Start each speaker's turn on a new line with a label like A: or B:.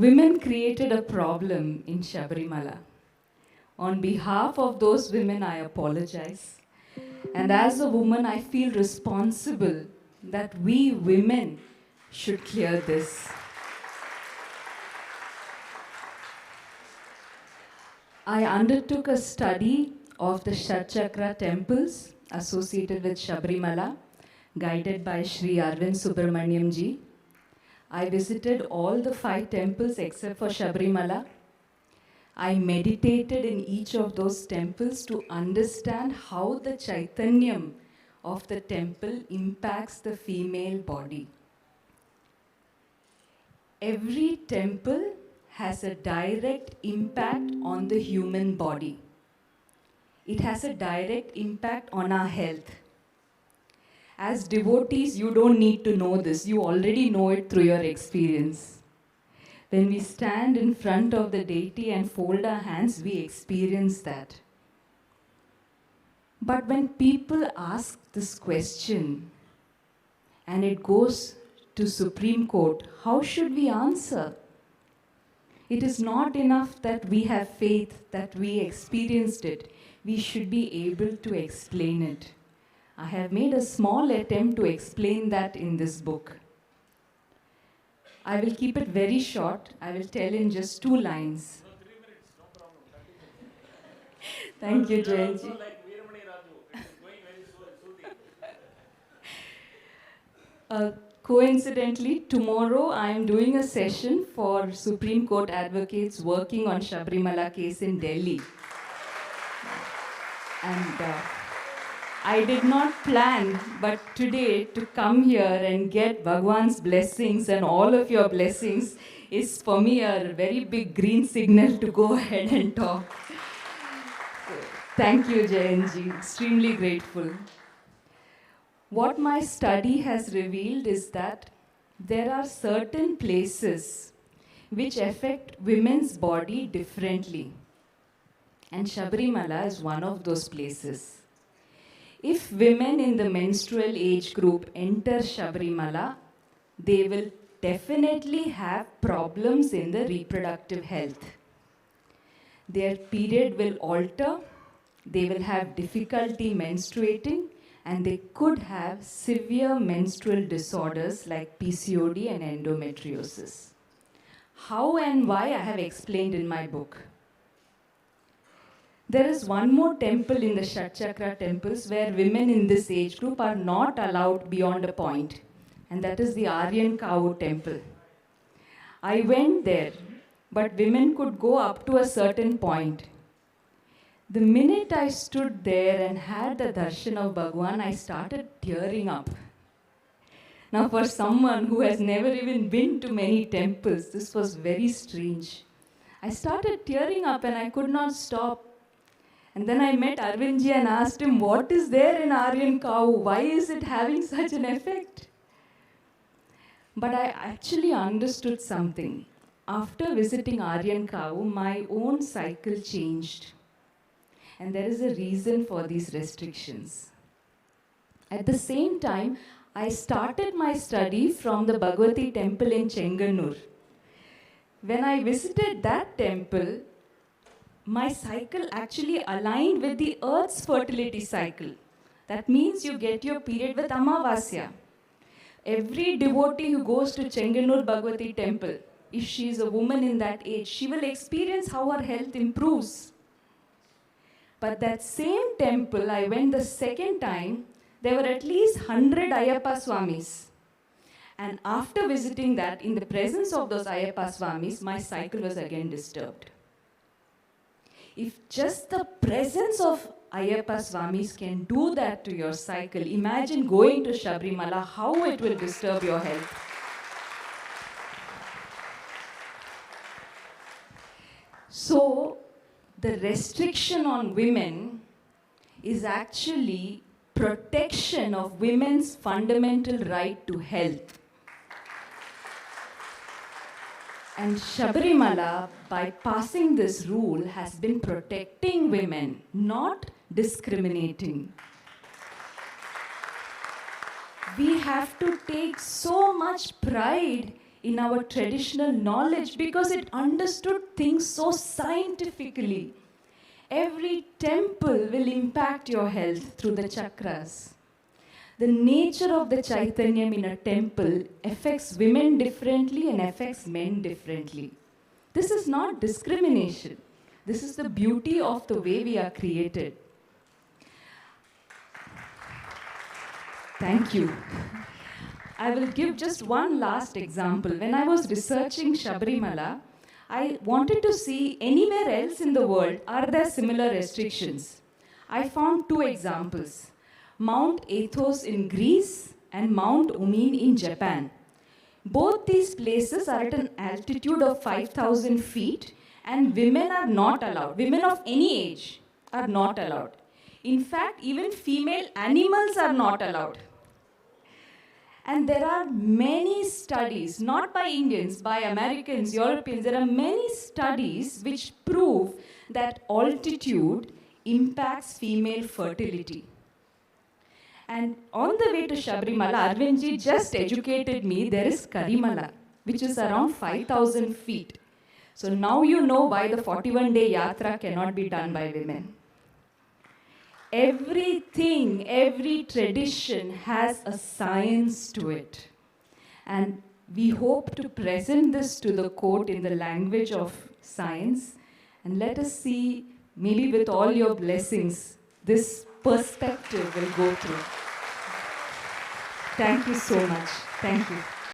A: Women created a problem in Shabarimala. On behalf of those women, I apologize. And as a woman, I feel responsible that we women should clear this. I undertook a study of the Shatchakra temples associated with Shabarimala, guided by Sri Arvind Subramaniam ji. I visited all the 5 temples except for Shabarimala. I meditated in each of those temples to understand how the Chaitanyam of the temple impacts the female body. Every temple has a direct impact on the human body. It has a direct impact on our health. As devotees, you don't need to know this. You already know it through your experience. When we stand in front of the deity and fold our hands, we experience that. But when people ask this question and it goes to Supreme Court, how should we answer? It is not enough that we have faith, that we experienced it. We should be able to explain it. I have made a small attempt to explain that in this book. I will keep it very short. I will tell in just 2 lines.
B: No, 3 minutes, no problem. 30 minutes.
A: Thank you,
B: You are
A: Jayanji.
B: also like Veeramani Raju. It is going very soothing.
A: Coincidentally, tomorrow I am doing a session for Supreme Court advocates working on Shabarimala case in Delhi. And I did not plan, but today to come here and get Bhagwan's blessings and all of your blessings is for me a very big green signal to go ahead and talk. Thank you, Jayanji. Extremely grateful. What my study has revealed is that there are certain places which affect women's body differently. And Shabarimala is one of those places. If women in the menstrual age group enter Shabarimala, they will definitely have problems in the reproductive health. Their period will alter, they will have difficulty menstruating, and they could have severe menstrual disorders like PCOD and endometriosis. How and why I have explained in my book. There is one more temple in the Shatchakra temples where women in this age group are not allowed beyond a point, and that is the Aryan Cow temple. I went there, but women could go up to a certain point. The minute I stood there and had the darshan of Bhagwan, I started tearing up. Now, for someone who has never even been to many temples, this was very strange. I started tearing up and I could not stop. And then I met Arvindji and asked him, what is there in Aryan Cow? Why is it having such an effect? But I actually understood something. After visiting Aryan Cow, my own cycle changed. And there is a reason for these restrictions. At the same time, I started my study from the Bhagavati temple in Chenganur. When I visited that temple, my cycle actually aligned with the earth's fertility cycle. That means you get your period with Amavasya. Every devotee who goes to Chenganur Bhagavati temple, if she is a woman in that age, she will experience how her health improves. But that same temple, I went the second time, there were at least 100 Ayyappa Swamis. And after visiting that, in the presence of those Ayyappa Swamis, my cycle was again disturbed. If just the presence of Ayyappa Swamis can do that to your cycle, imagine going to Shabarimala, how it will disturb your health. So, the restriction on women is actually protection of women's fundamental right to health. And Shabarimala, by passing this rule, has been protecting women, not discriminating. We have to take so much pride in our traditional knowledge because it understood things so scientifically. Every temple will impact your health through the chakras. The nature of the Chaitanyam in a temple affects women differently and affects men differently. This is not discrimination. This is the beauty of the way we are created. Thank you. I will give just one last example. When I was researching Sabrimala, I wanted to see anywhere else in the world, are there similar restrictions? I found two examples. Mount Athos in Greece and Mount Umin in Japan. Both these places are at an altitude of 5,000 feet and women are not allowed. Women of any age are not allowed. In fact, even female animals are not allowed. And there are many studies, not by Indians, by Americans, Europeans, there are many studies which prove that altitude impacts female fertility. And on the way to Sabrimala, Arvindji just educated me, there is Karimala, which is around 5,000 feet. So now you know why the 41-day yatra cannot be done by women. Everything, every tradition has a science to it. And we hope to present this to the court in the language of science. And let us see, maybe with all your blessings, this perspective will go through. Thank you so much. Thank you.